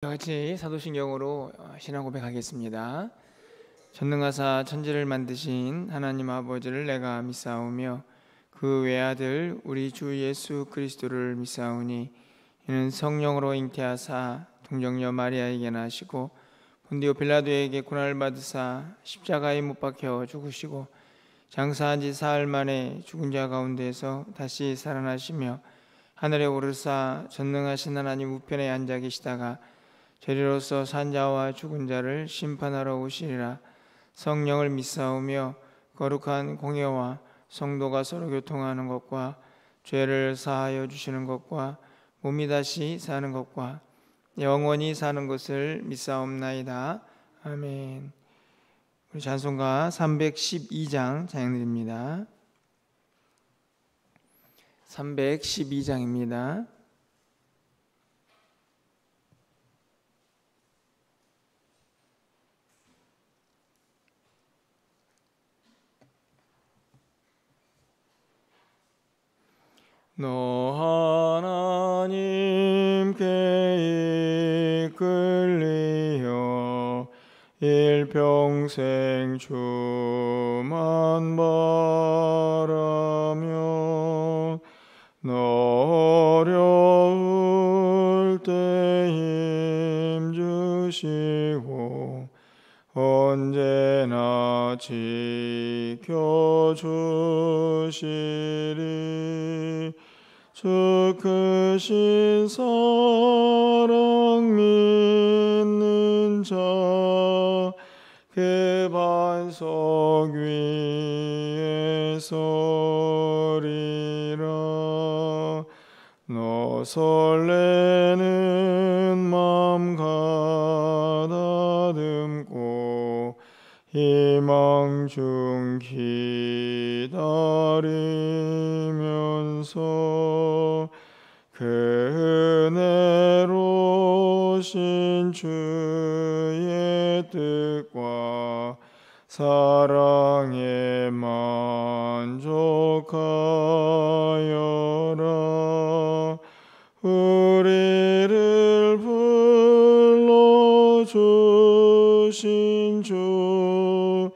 같이 사도신경으로 신앙 고백하겠습니다. 전능하사 천지를 만드신 하나님 아버지를 내가 믿사오며 그 외아들 우리 주 예수 그리스도를 믿사오니 이는 성령으로 잉태하사 동정녀 마리아에게 나시고 본디오 빌라도에게 고난을 받으사 십자가에 못 박혀 죽으시고 장사한 지 사흘 만에 죽은 자 가운데서 다시 살아나시며 하늘에 오르사 전능하신 하나님 우편에 앉아 계시다가 저리로서 산자와 죽은 자를 심판하러 오시리라. 성령을 믿사오며 거룩한 공예와 성도가 서로 교통하는 것과 죄를 사하여 주시는 것과 몸이 다시 사는 것과 영원히 사는 것을 믿사옵나이다. 아멘. 우리 찬송가 312장 찬양드립니다. 312장입니다. 너 하나님께 이끌리어 일평생 주만 바라며 너 어려울 때 힘 주시고 언제나 지켜주시리. 주 크신 사랑 믿는 자 그 반석 위에 서리라. 너 설레는 맘 가다듬고 희망 중 기다리면서 그 은혜로 신 주의 뜻과 사랑에 만족하여라. 우리를 불러주신 주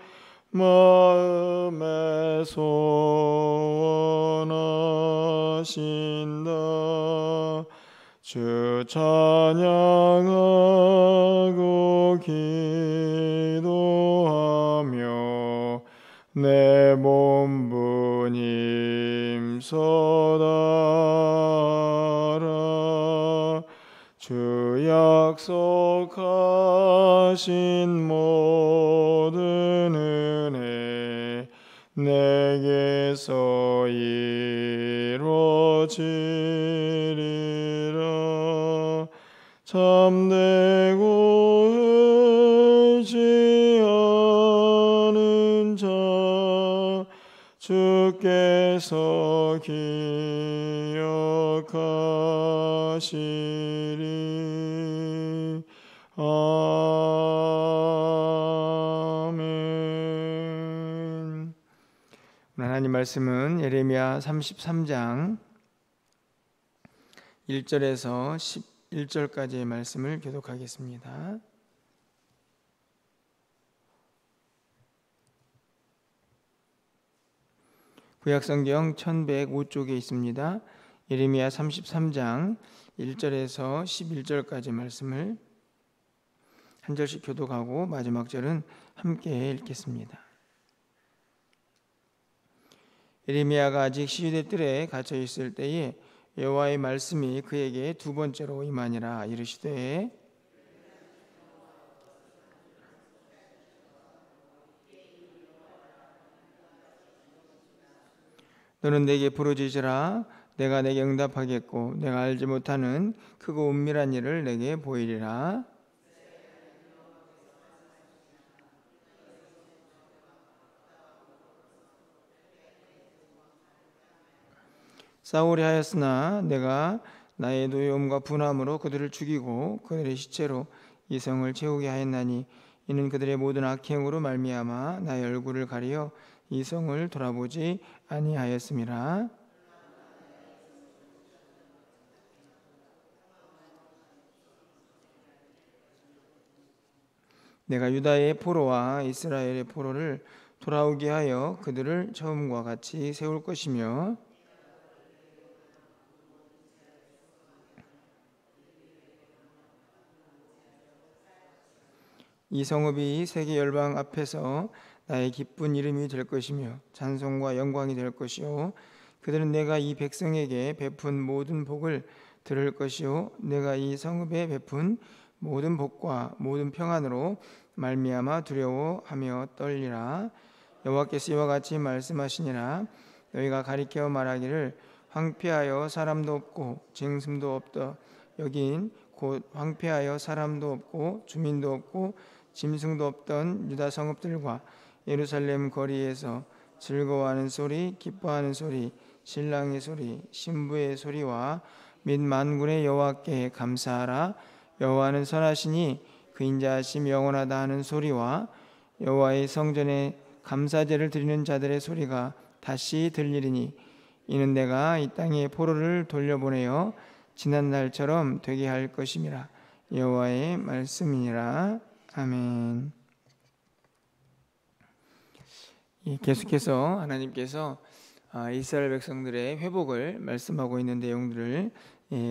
마음에 소원하신다. 주 찬양하고 기도하며 내 몸분 힘써다라. 주 약속하신 모든 은혜 내게서 이루어지리라. 참되고 의지하는 자 주께서 기억하시리. 아멘. 하나님 말씀은 예레미야 33장 1절에서 11절까지의 말씀을 교독하겠습니다. 구약성경 1105쪽에 있습니다. 예레미야 33장 1절에서 11절까지 말씀을 한 절씩 교독하고 마지막 절은 함께 읽겠습니다. 예레미야가 아직 시유대 뜰에 갇혀 있을 때에 여호와의 말씀이 그에게 두 번째로 임하니라. 이르시되 너는 내게 부르짖으라. 내가 내게 응답하겠고 내가 알지 못하는 크고 은밀한 일을 내게 보이리라. 사울이 하였으나 내가 나의 노여움과 분함으로 그들을 죽이고 그들의 시체로 이 성을 채우게 하였나니 이는 그들의 모든 악행으로 말미암아 나의 얼굴을 가리어 이 성을 돌아보지 아니하였음이라. 내가 유다의 포로와 이스라엘의 포로를 돌아오게 하여 그들을 처음과 같이 세울 것이며 이 성읍이 세계 열방 앞에서 나의 기쁜 이름이 될 것이며 찬송과 영광이 될 것이요 그들은 내가 이 백성에게 베푼 모든 복을 들을 것이요 내가 이 성읍에 베푼 모든 복과 모든 평안으로 말미암아 두려워하며 떨리라. 여호와께서 이와 같이 말씀하시니라. 너희가 가리켜 말하기를 황폐하여 사람도 없고 쟁슴도 없다. 여긴 곧 황폐하여 사람도 없고 주민도 없고 짐승도 없던 유다 성읍들과 예루살렘 거리에서 즐거워하는 소리, 기뻐하는 소리, 신랑의 소리, 신부의 소리와 및 만군의 여호와께 감사하라. 여호와는 선하시니 그 인자하심 영원하다 하는 소리와 여호와의 성전에 감사제를 드리는 자들의 소리가 다시 들리리니 이는 내가 이 땅에 포로를 돌려보내어 지난 날처럼 되게 할 것임이라. 여호와의 말씀이니라. 아멘. 계속해서 하나님께서 이스라엘 백성들의 회복을 말씀하고 있는 내용들을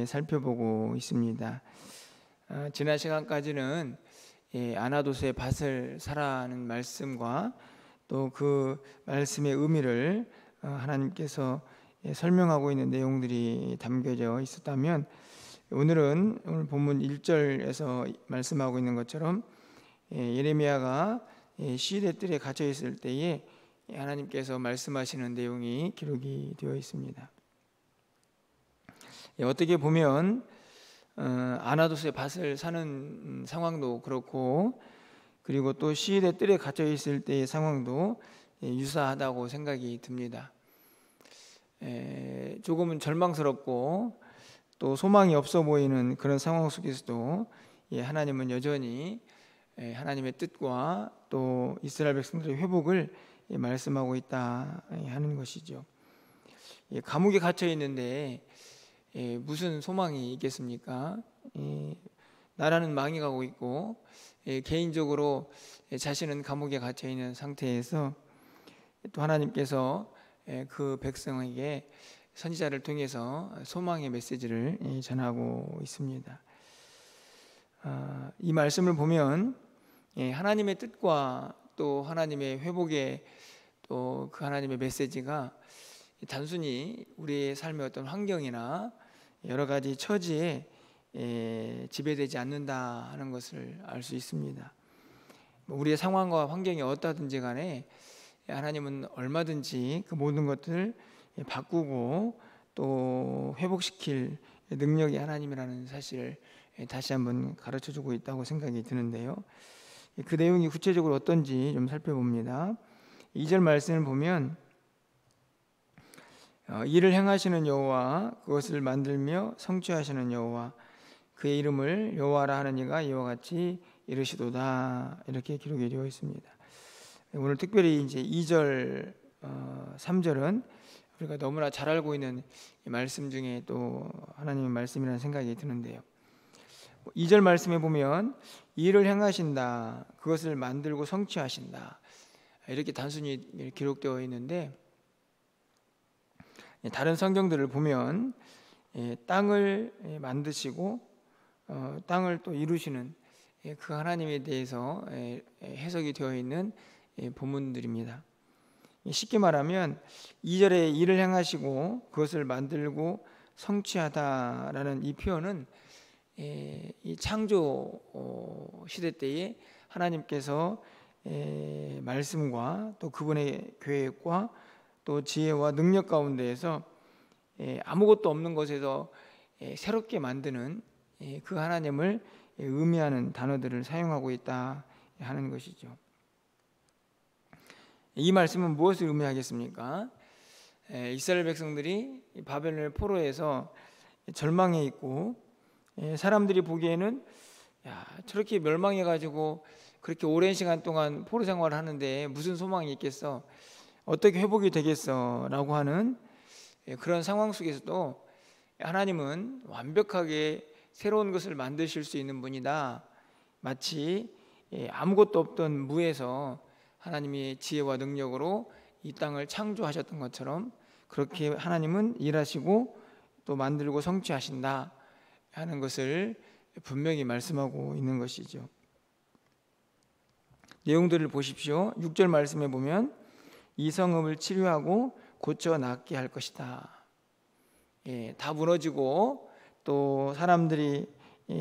살펴보고 있습니다. 지난 시간까지는 아나도스의 밭을 사라는 말씀과 또 그 말씀의 의미를 하나님께서 설명하고 있는 내용들이 담겨져 있었다면 오늘 본문 1절에서 말씀하고 있는 것처럼 예레미야가 시대 뜰에 갇혀 있을 때에 하나님께서 말씀하시는 내용이 기록이 되어 있습니다. 어떻게 보면 아나도스의 밭을 사는 상황도 그렇고 그리고 또 시대 뜰에 갇혀 있을 때의 상황도 유사하다고 생각이 듭니다. 조금은 절망스럽고 또 소망이 없어 보이는 그런 상황 속에서도 하나님은 여전히 하나님의 뜻과 또 이스라엘 백성들의 회복을 말씀하고 있다 하는 것이죠. 감옥에 갇혀 있는데 무슨 소망이 있겠습니까? 나라는 망해가고 있고 개인적으로 자신은 감옥에 갇혀 있는 상태에서 또 하나님께서 그 백성에게 선지자를 통해서 소망의 메시지를 전하고 있습니다. 이 말씀을 보면 하나님의 뜻과 또 하나님의 회복의 또 그 하나님의 메시지가 단순히 우리의 삶의 어떤 환경이나 여러 가지 처지에 지배되지 않는다 하는 것을 알 수 있습니다. 우리의 상황과 환경이 어떠하든지 간에 하나님은 얼마든지 그 모든 것들을 바꾸고 또 회복시킬 능력이 하나님이라는 사실을 다시 한번 가르쳐주고 있다고 생각이 드는데요. 그 내용이 구체적으로 어떤지 좀 살펴봅니다. 2절 말씀을 보면 이를 행하시는 여호와 그것을 만들며 성취하시는 여호와 그의 이름을 여호와라 하는 이가 이와 같이 이르시도다 이렇게 기록이 되어 있습니다. 오늘 특별히 이제 2절, 3절은 우리가 너무나 잘 알고 있는 말씀 중에 또 하나님의 말씀이라는 생각이 드는데요. 2절 말씀에 보면 이를 행하신다, 그것을 만들고 성취하신다 이렇게 단순히 기록되어 있는데 다른 성경들을 보면 땅을 만드시고 땅을 또 이루시는 그 하나님에 대해서 해석이 되어 있는 본문들입니다. 쉽게 말하면 2절에 일을 행하시고 그것을 만들고 성취하다라는 이 표현은 이 창조 시대 때에 하나님께서 말씀과 또 그분의 계획과 또 지혜와 능력 가운데에서 아무것도 없는 것에서 새롭게 만드는 그 하나님을 의미하는 단어들을 사용하고 있다 하는 것이죠. 이 말씀은 무엇을 의미하겠습니까? 이스라엘 백성들이 바벨론의 포로에서 절망해 있고 사람들이 보기에는 저렇게 멸망해가지고 그렇게 오랜 시간 동안 포로 생활을 하는데 무슨 소망이 있겠어? 어떻게 회복이 되겠어? 라고 하는 그런 상황 속에서도 하나님은 완벽하게 새로운 것을 만드실 수 있는 분이다. 마치 아무것도 없던 무에서 하나님의 지혜와 능력으로 이 땅을 창조하셨던 것처럼 그렇게 하나님은 일하시고 또 만들고 성취하신다 하는 것을 분명히 말씀하고 있는 것이죠. 내용들을 보십시오. 6절 말씀에 보면 이 성읍을 치료하고 고쳐 낫게 할 것이다. 다 무너지고 또 사람들이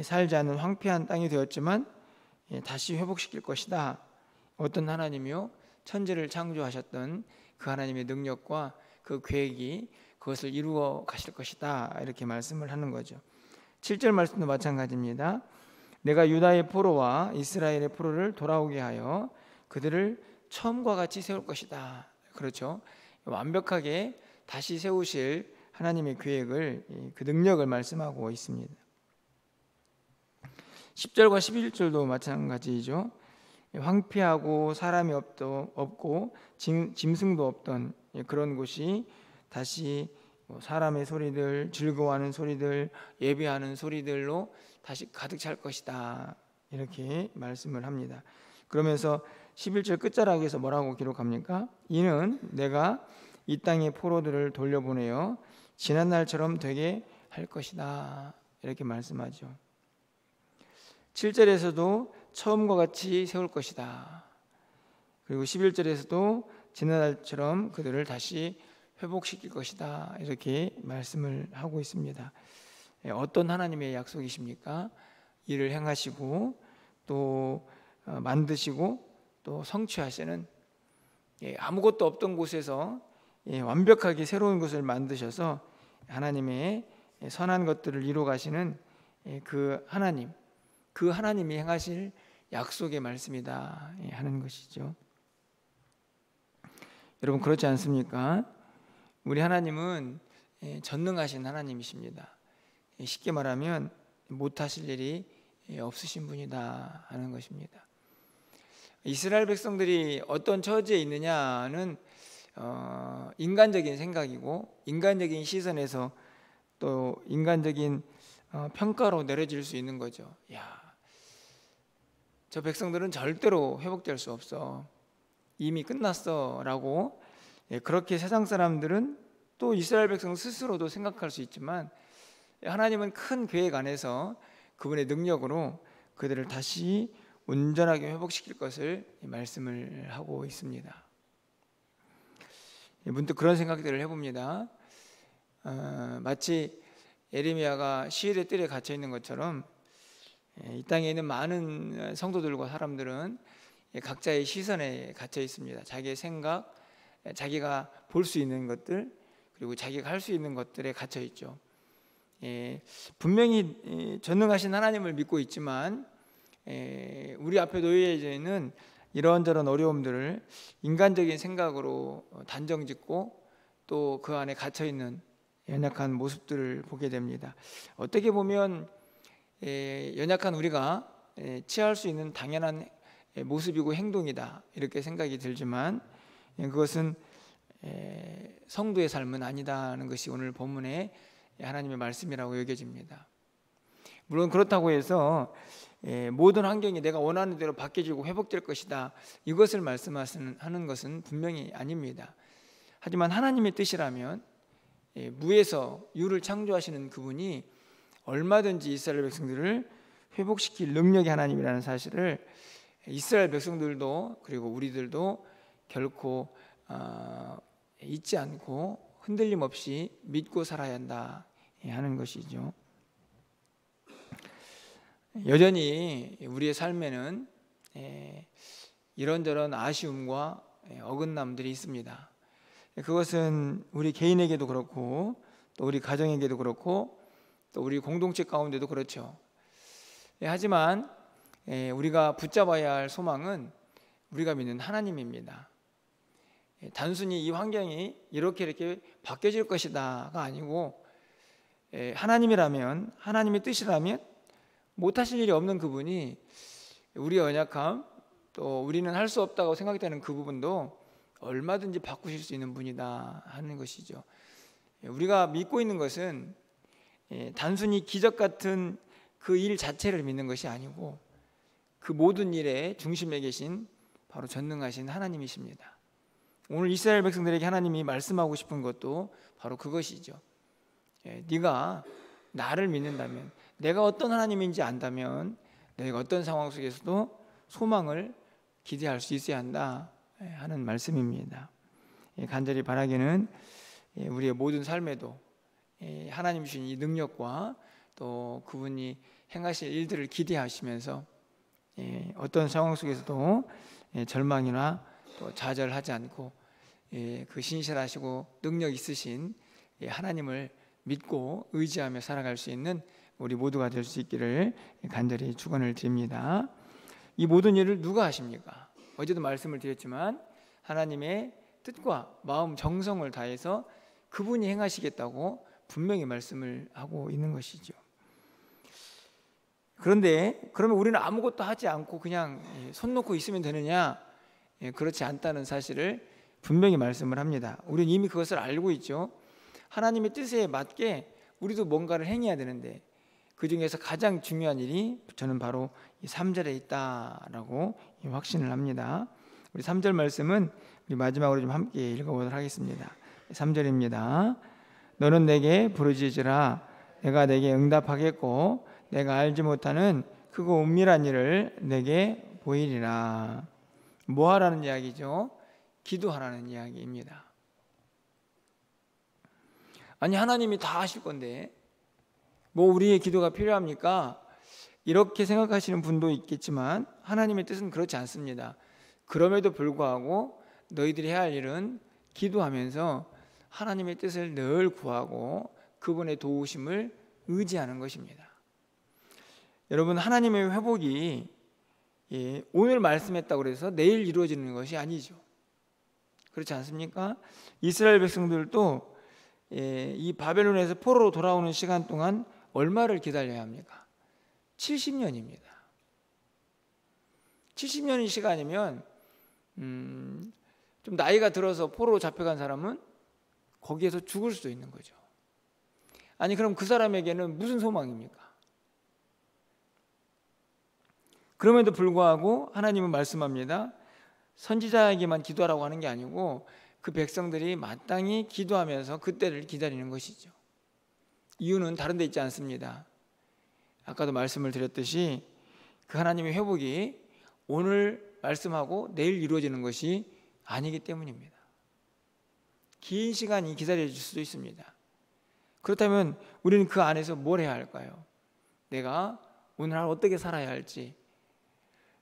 살지 않는 황폐한 땅이 되었지만 다시 회복시킬 것이다. 어떤 하나님이요? 천지를 창조하셨던 그 하나님의 능력과 그 계획이 그것을 이루어 가실 것이다. 이렇게 말씀을 하는 거죠. 7절 말씀도 마찬가지입니다. 내가 유다의 포로와 이스라엘의 포로를 돌아오게 하여 그들을 처음과 같이 세울 것이다. 그렇죠. 완벽하게 다시 세우실 하나님의 계획을, 그 능력을 말씀하고 있습니다. 10절과 11절도 마찬가지죠. 황폐하고 사람이 없고 짐승도 없던 그런 곳이 다시 사람의 소리들, 즐거워하는 소리들, 예배하는 소리들로 다시 가득 찰 것이다. 이렇게 말씀을 합니다. 그러면서 11절 끝자락에서 뭐라고 기록합니까? 이는 내가 이 땅의 포로들을 돌려보내어 지난 날처럼 되게 할 것이다. 이렇게 말씀하죠. 7절에서도 처음과 같이 세울 것이다. 그리고 11절에서도 지난 날처럼 그들을 다시 회복시킬 것이다. 이렇게 말씀을 하고 있습니다. 어떤 하나님의 약속이십니까? 일을 행하시고 또 만드시고 또 성취하시는, 아무것도 없던 곳에서 완벽하게 새로운 것을 만드셔서 하나님의 선한 것들을 이루어 가시는 그 하나님이 행하실 약속의 말씀이다 하는 것이죠. 여러분, 그렇지 않습니까? 우리 하나님은 전능하신 하나님이십니다. 쉽게 말하면 못하실 일이 없으신 분이다 하는 것입니다. 이스라엘 백성들이 어떤 처지에 있느냐는 인간적인 생각이고 인간적인 시선에서 또 인간적인 평가로 내려질 수 있는 거죠. 야, 저 백성들은 절대로 회복될 수 없어, 이미 끝났어 라고 그렇게 세상 사람들은 또 이스라엘 백성 스스로도 생각할 수 있지만, 하나님은 큰 계획 안에서 그분의 능력으로 그들을 다시 온전하게 회복시킬 것을 말씀을 하고 있습니다. 문득 그런 생각들을 해봅니다. 마치 예레미야가 시일의 뜰에 갇혀 있는 것처럼 이 땅에 있는 많은 성도들과 사람들은 각자의 시선에 갇혀 있습니다. 자기의 생각, 자기가 볼 수 있는 것들, 그리고 자기가 할 수 있는 것들에 갇혀 있죠. 분명히 전능하신 하나님을 믿고 있지만 우리 앞에 놓여져 있는 이런저런 어려움들을 인간적인 생각으로 단정짓고 또 그 안에 갇혀 있는 연약한 모습들을 보게 됩니다. 어떻게 보면 연약한 우리가 취할 수 있는 당연한 모습이고 행동이다 이렇게 생각이 들지만, 그것은 성도의 삶은 아니다는 것이 오늘 본문의 하나님의 말씀이라고 여겨집니다. 물론 그렇다고 해서 모든 환경이 내가 원하는 대로 바뀌어지고 회복될 것이다, 이것을 말씀하는 것은 분명히 아닙니다. 하지만 하나님의 뜻이라면 무에서 유를 창조하시는 그분이 얼마든지 이스라엘 백성들을 회복시킬 능력의 하나님이라는 사실을 이스라엘 백성들도 그리고 우리들도 결코 잊지 않고 흔들림 없이 믿고 살아야 한다 하는 것이죠. 여전히 우리의 삶에는 이런저런 아쉬움과 어긋남들이 있습니다. 그것은 우리 개인에게도 그렇고 또 우리 가정에게도 그렇고 또 우리 공동체 가운데도 그렇죠. 하지만 우리가 붙잡아야 할 소망은 우리가 믿는 하나님입니다. 단순히 이 환경이 이렇게 바뀌어질 것이다가 아니고, 하나님이라면, 하나님의 뜻이라면 못하실 일이 없는 그분이 우리의 연약함, 또 우리는 할 수 없다고 생각되는 그 부분도 얼마든지 바꾸실 수 있는 분이다 하는 것이죠. 우리가 믿고 있는 것은 단순히 기적 같은 그 일 자체를 믿는 것이 아니고 그 모든 일의 중심에 계신 바로 전능하신 하나님이십니다. 오늘 이스라엘 백성들에게 하나님이 말씀하고 싶은 것도 바로 그것이죠. 네가 나를 믿는다면, 내가 어떤 하나님인지 안다면 내가 어떤 상황 속에서도 소망을 기대할 수 있어야 한다 하는 말씀입니다. 간절히 바라기는 우리의 모든 삶에도 하나님 주신 이 능력과 또 그분이 행하실 일들을 기대하시면서 어떤 상황 속에서도 절망이나 또 좌절하지 않고 그 신실하시고 능력 있으신 하나님을 믿고 의지하며 살아갈 수 있는 우리 모두가 될 수 있기를 간절히 축원을 드립니다. 이 모든 일을 누가 하십니까? 어제도 말씀을 드렸지만 하나님의 뜻과 마음 정성을 다해서 그분이 행하시겠다고 분명히 말씀을 하고 있는 것이죠. 그런데 그러면 우리는 아무것도 하지 않고 그냥 손 놓고 있으면 되느냐? 그렇지 않다는 사실을 분명히 말씀을 합니다. 우리는 이미 그것을 알고 있죠. 하나님의 뜻에 맞게 우리도 뭔가를 행해야 되는데 그 중에서 가장 중요한 일이 저는 바로 이 3절에 있다라고 확신을 합니다. 우리 3절 말씀은 우리 마지막으로 좀 함께 읽어보도록 하겠습니다. 3절입니다. 너는 내게 부르짖으라 내가 내게 응답하겠고 내가 알지 못하는 크고 은밀한 일을 내게 보이리라. 뭐 하라는 이야기죠? 기도하라는 이야기입니다. 아니 하나님이 다 하실 건데 뭐 우리의 기도가 필요합니까? 이렇게 생각하시는 분도 있겠지만 하나님의 뜻은 그렇지 않습니다. 그럼에도 불구하고 너희들이 해야 할 일은 기도하면서 하나님의 뜻을 늘 구하고 그분의 도우심을 의지하는 것입니다. 여러분 하나님의 회복이 오늘 말씀했다고 해서 내일 이루어지는 것이 아니죠. 그렇지 않습니까? 이스라엘 백성들도 이 바벨론에서 포로로 돌아오는 시간 동안 얼마를 기다려야 합니까? 70년입니다. 70년의 시간이면 좀 나이가 들어서 포로로 잡혀간 사람은 거기에서 죽을 수도 있는 거죠. 아니 그럼 그 사람에게는 무슨 소망입니까? 그럼에도 불구하고 하나님은 말씀합니다. 선지자에게만 기도하라고 하는 게 아니고 그 백성들이 마땅히 기도하면서 그때를 기다리는 것이죠. 이유는 다른 데 있지 않습니다. 아까도 말씀을 드렸듯이 그 하나님의 회복이 오늘 말씀하고 내일 이루어지는 것이 아니기 때문입니다. 긴 시간이 기다려질 수도 있습니다. 그렇다면 우리는 그 안에서 뭘 해야 할까요? 내가 오늘 하루 어떻게 살아야 할지,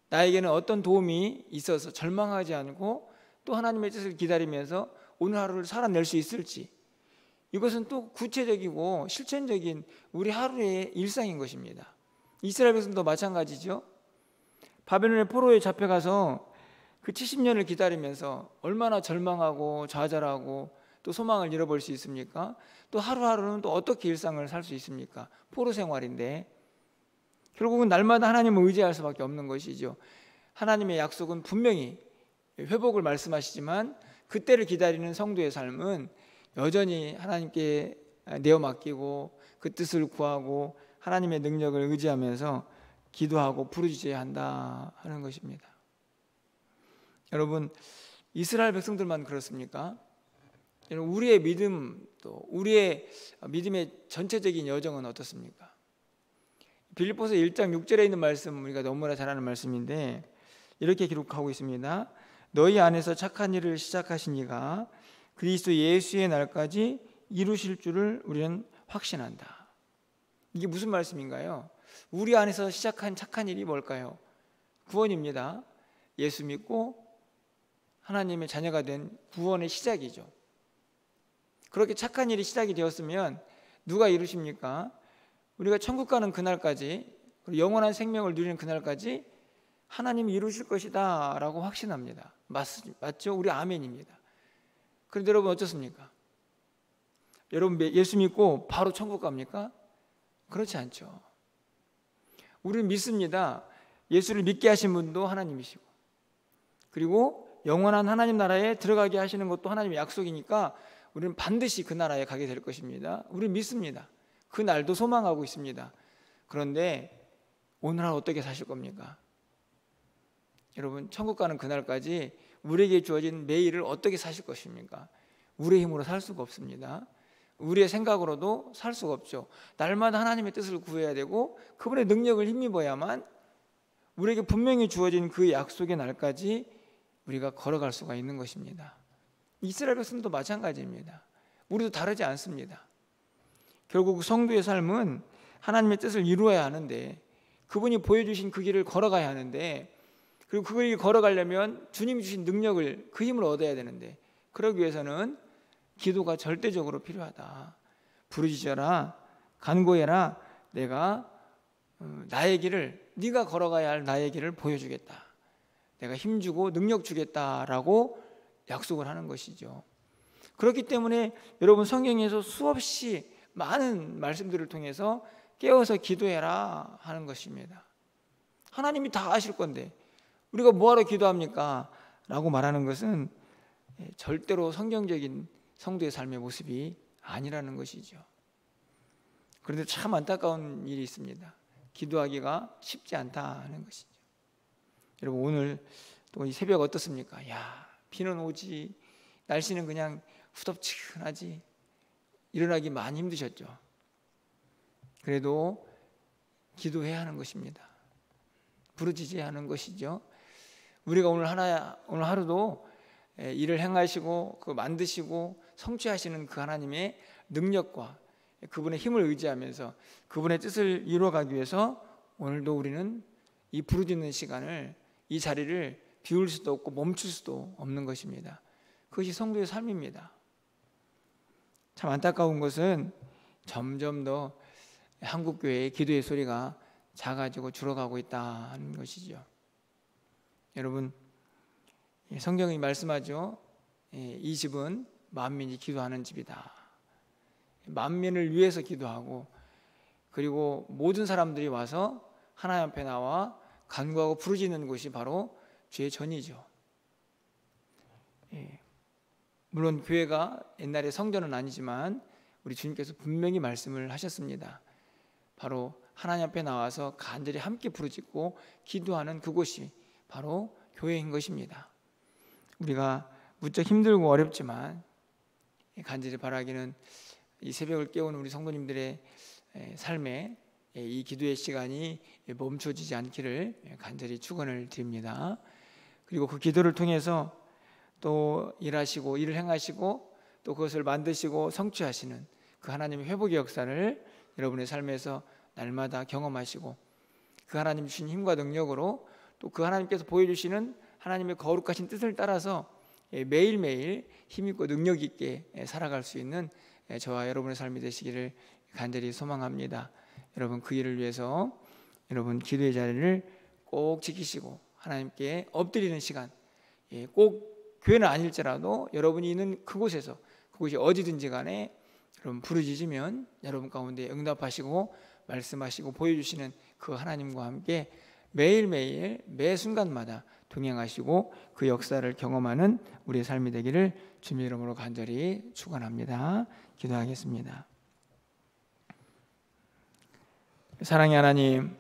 나에게는 어떤 도움이 있어서 절망하지 않고 또 하나님의 뜻을 기다리면서 오늘 하루를 살아낼 수 있을지, 이것은 또 구체적이고 실천적인 우리 하루의 일상인 것입니다. 이스라엘 백성도 마찬가지죠. 바벨론의 포로에 잡혀가서 그 70년을 기다리면서 얼마나 절망하고 좌절하고 또 소망을 잃어버릴 수 있습니까? 또 하루하루는 또 어떻게 일상을 살 수 있습니까? 포로 생활인데 결국은 날마다 하나님을 의지할 수밖에 없는 것이죠. 하나님의 약속은 분명히 회복을 말씀하시지만 그때를 기다리는 성도의 삶은 여전히 하나님께 내어 맡기고 그 뜻을 구하고 하나님의 능력을 의지하면서 기도하고 부르짖어야 한다 하는 것입니다. 여러분 이스라엘 백성들만 그렇습니까? 우리의 믿음 또 우리의 믿음의 전체적인 여정은 어떻습니까? 빌립보서 1장 6절에 있는 말씀 우리가 너무나 잘 아는 말씀인데 이렇게 기록하고 있습니다. 너희 안에서 착한 일을 시작하신 이가 그리스도 예수의 날까지 이루실 줄을 우리는 확신한다. 이게 무슨 말씀인가요? 우리 안에서 시작한 착한 일이 뭘까요? 구원입니다. 예수 믿고 하나님의 자녀가 된 구원의 시작이죠. 그렇게 착한 일이 시작이 되었으면 누가 이루십니까? 우리가 천국 가는 그날까지, 영원한 생명을 누리는 그날까지 하나님이 이루실 것이다 라고 확신합니다. 맞죠? 우리 아멘입니다. 그런데 여러분 어떻습니까? 여러분 예수 믿고 바로 천국 갑니까? 그렇지 않죠. 우리는 믿습니다. 예수를 믿게 하신 분도 하나님이시고 그리고 영원한 하나님 나라에 들어가게 하시는 것도 하나님의 약속이니까 우리는 반드시 그 나라에 가게 될 것입니다. 우리는 믿습니다. 그 날도 소망하고 있습니다. 그런데 오늘 하루 어떻게 사실 겁니까? 여러분, 천국 가는 그날까지 우리에게 주어진 매일을 어떻게 사실 것입니까? 우리의 힘으로 살 수가 없습니다. 우리의 생각으로도 살 수가 없죠. 날마다 하나님의 뜻을 구해야 되고 그분의 능력을 힘입어야만 우리에게 분명히 주어진 그 약속의 날까지 우리가 걸어갈 수가 있는 것입니다. 이스라엘 백성도 마찬가지입니다. 우리도 다르지 않습니다. 결국 성도의 삶은 하나님의 뜻을 이루어야 하는데, 그분이 보여주신 그 길을 걸어가야 하는데, 그리고 그 길을 걸어가려면 주님이 주신 능력을, 그 힘을 얻어야 되는데, 그러기 위해서는 기도가 절대적으로 필요하다. 부르짖어라, 간구해라, 내가 나의 길을, 네가 걸어가야 할 나의 길을 보여주겠다, 내가 힘주고 능력 주겠다라고 약속을 하는 것이죠. 그렇기 때문에 여러분, 성경에서 수없이 많은 말씀들을 통해서 깨어서 기도해라 하는 것입니다. 하나님이 다 아실 건데 우리가 뭐하러 기도합니까? 라고 말하는 것은 절대로 성경적인 성도의 삶의 모습이 아니라는 것이죠. 그런데 참 안타까운 일이 있습니다. 기도하기가 쉽지 않다는 것이죠. 여러분, 오늘 또 이 새벽 어떻습니까? 야, 비는 오지, 날씨는 그냥 후덥지근하지, 일어나기 많이 힘드셨죠. 그래도 기도해야 하는 것입니다. 부르짖어야 하는 것이죠. 우리가 오늘 하루도 일을 행하시고 그 만드시고 성취하시는 그 하나님의 능력과 그분의 힘을 의지하면서 그분의 뜻을 이루어가기 위해서 오늘도 우리는 이 부르짖는 시간을, 이 자리를 비울 수도 없고 멈출 수도 없는 것입니다. 그것이 성도의 삶입니다. 참 안타까운 것은 점점 더 한국교회의 기도의 소리가 작아지고 줄어가고 있다는 것이죠. 여러분, 성경이 말씀하죠. 이 집은 만민이 기도하는 집이다. 만민을 위해서 기도하고, 그리고 모든 사람들이 와서 하나님 앞에 나와 간구하고 부르짖는 곳이 바로 주의 전이죠. 물론 교회가 옛날에 성전은 아니지만 우리 주님께서 분명히 말씀을 하셨습니다. 바로 하나님 앞에 나와서 간절히 함께 부르짖고 기도하는 그곳이 바로 교회인 것입니다. 우리가 무척 힘들고 어렵지만 간절히 바라기는 이 새벽을 깨우는 우리 성도님들의 삶에 이 기도의 시간이 멈춰지지 않기를 간절히 축원을 드립니다. 그리고 그 기도를 통해서 또 일하시고 일을 행하시고 또 그것을 만드시고 성취하시는 그 하나님의 회복의 역사를 여러분의 삶에서 날마다 경험하시고, 그 하나님 주신 힘과 능력으로 또 그 하나님께서 보여주시는 하나님의 거룩하신 뜻을 따라서 매일매일 힘있고 능력 있게 살아갈 수 있는 저와 여러분의 삶이 되시기를 간절히 소망합니다. 여러분, 그 일을 위해서 여러분 기도의 자리를 꼭 지키시고 하나님께 엎드리는 시간, 꼭 교회는 아닐지라도 여러분이 있는 그곳에서, 그곳이 어디든지 간에 여러분 부르짖으면 여러분 가운데 응답하시고 말씀하시고 보여주시는 그 하나님과 함께 매일매일 매 순간마다 동행하시고 그 역사를 경험하는 우리의 삶이 되기를 주님의 이름으로 간절히 축원합니다. 기도하겠습니다. 사랑의 하나님,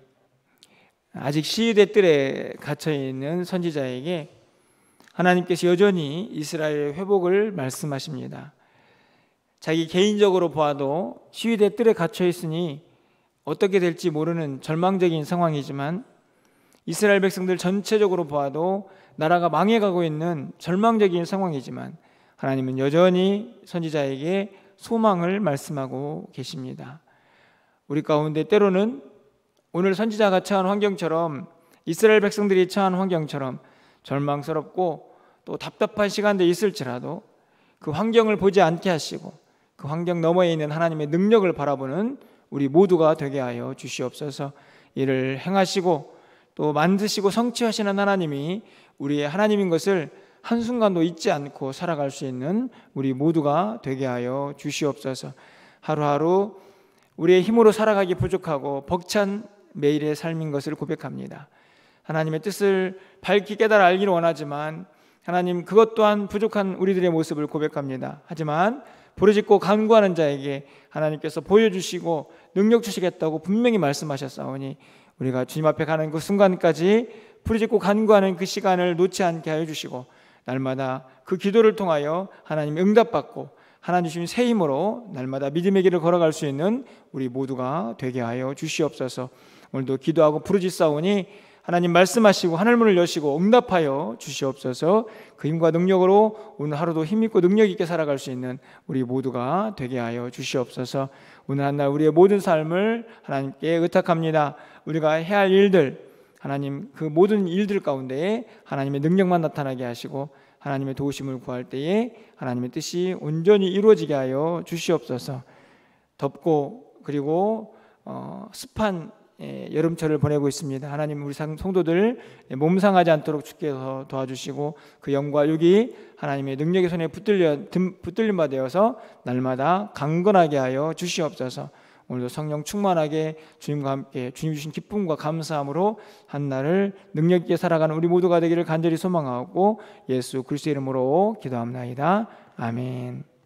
아직 시위대 뜰에 갇혀있는 선지자에게 하나님께서 여전히 이스라엘의 회복을 말씀하십니다. 자기 개인적으로 보아도 시위대 뜰에 갇혀있으니 어떻게 될지 모르는 절망적인 상황이지만, 이스라엘 백성들 전체적으로 보아도 나라가 망해가고 있는 절망적인 상황이지만, 하나님은 여전히 선지자에게 소망을 말씀하고 계십니다. 우리 가운데 때로는 오늘 선지자가 처한 환경처럼, 이스라엘 백성들이 처한 환경처럼 절망스럽고 또 답답한 시간도 있을지라도 그 환경을 보지 않게 하시고 그 환경 너머에 있는 하나님의 능력을 바라보는 우리 모두가 되게 하여 주시옵소서. 이를 행하시고 또 만드시고 성취하시는 하나님이 우리의 하나님인 것을 한순간도 잊지 않고 살아갈 수 있는 우리 모두가 되게 하여 주시옵소서. 하루하루 우리의 힘으로 살아가기 부족하고 벅찬 매일의 삶인 것을 고백합니다. 하나님의 뜻을 밝히 깨달아 알기를 원하지만 하나님, 그것 또한 부족한 우리들의 모습을 고백합니다. 하지만 부르짖고 간구하는 자에게 하나님께서 보여주시고 능력 주시겠다고 분명히 말씀하셨사오니 우리가 주님 앞에 가는 그 순간까지 부르짖고 간구하는 그 시간을 놓지 않게 하여 주시고 날마다 그 기도를 통하여 하나님 응답받고 하나님 주신 새 힘으로 날마다 믿음의 길을 걸어갈 수 있는 우리 모두가 되게 하여 주시옵소서. 오늘도 기도하고 부르짖사오니 하나님 말씀하시고 하늘문을 여시고 응답하여 주시옵소서. 그 힘과 능력으로 오늘 하루도 힘있고 능력있게 살아갈 수 있는 우리 모두가 되게 하여 주시옵소서. 오늘 한날 우리의 모든 삶을 하나님께 의탁합니다. 우리가 해야 할 일들, 하나님 그 모든 일들 가운데에 하나님의 능력만 나타나게 하시고 하나님의 도우심을 구할 때에 하나님의 뜻이 온전히 이루어지게 하여 주시옵소서. 덥고 그리고 습한 여름철을 보내고 있습니다. 하나님 우리 성도들 몸 상하지 않도록 주께서 도와주시고 그 영과 육이 하나님의 능력의 손에 붙들림 바 되어서 날마다 강건하게 하여 주시옵소서. 오늘도 성령 충만하게 주님과 함께 주님 주신 기쁨과 감사함으로 한날을 능력 있게 살아가는 우리 모두가 되기를 간절히 소망하고 예수 그리스도의 이름으로 기도합나이다. 아멘.